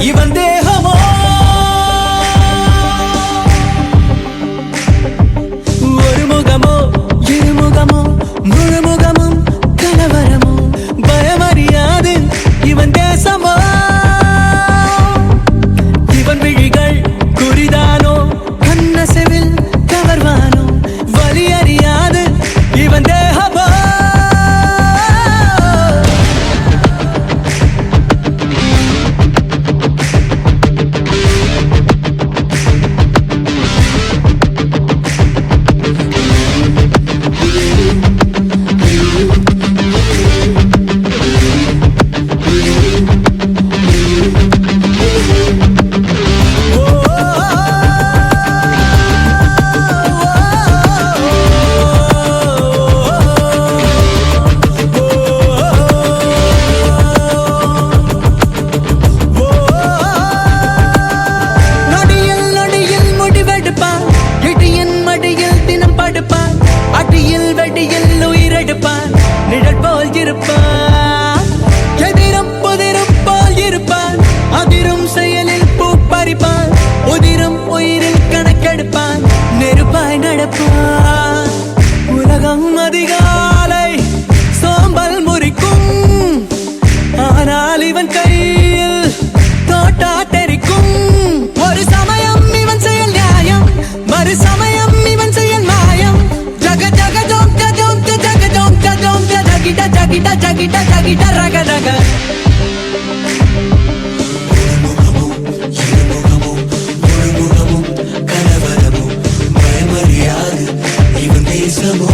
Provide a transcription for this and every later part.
இவன் தேகமோ ஒரு முகமோ இருமுகமோ முழுமுகமும் கலவரமோ பயமறியாது இவன் தேசமோ இவன் விழிகள் குறிதானோ கண்ணசெவில் கவர்வானோ வலி அறியாது இவன் தேகமோ அடியில் வெடியில் உயிரெடுப்பான் நிழல் போல் இருப்பான் எதிரும் புதிரும் போல் இருப்பான் அதிரும் செயலில் பூ பறிப்பான் உதிரும் உயிரில் கணக்கெடுப்பான் நெருப்பாய் நடப்பான் உலகம் அதிகாலை சோம்பல் முறிக்கும் ஆனால் இவன் கையில் தோட்டா தெரிக்கும் ஒரு சமயம் இவன் செயல் நியாயம் மறு சமயம் இவன் செயல் மாயம் ஜகிட ஜகிட ஜகிட ரக ரக கலவரமோ பயமறியாது இவன் தேசமோ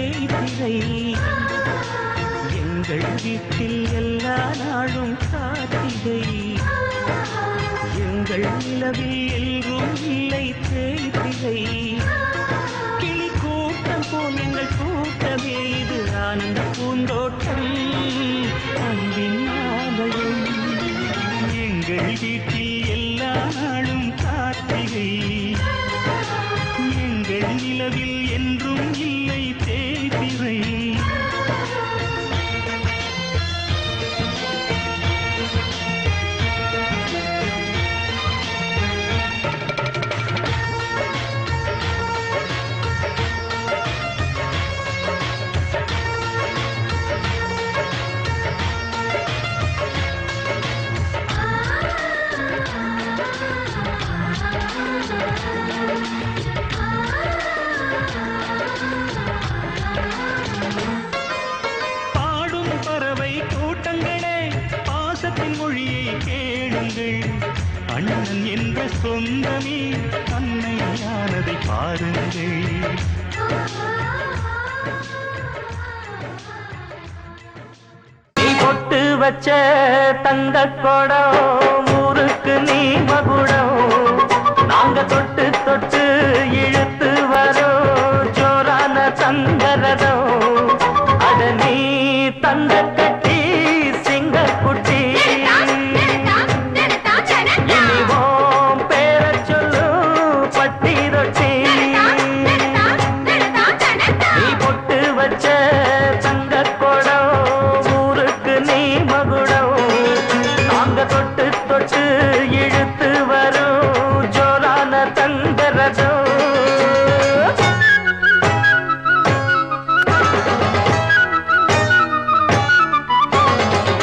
தேய்திரை எங்கள் வீட்டில் எல்லா நாளும் காத்திரை எங்கள் நிலவில் எல்லோரும் இல்லை தேய்திரை கிளி கூட்டம் போல் எங்கள் கூட்டமே இது ஆனந்த பூந்தோட்டம் அன்பின் ஆலயம் எங்கள் வீட்டில் எல்லா நாளும் காத்திரை எங்கள் நிலவில் என்றும் இல்லை தேய்திரை மொழியை கேளுங்கள் அண்ணன் என்ற சொந்தமே அன்னையானதை பாருங்கள் நீ பொட்டு வச்ச தங்க கொடம் ஊருக்கு நீ மகுடம்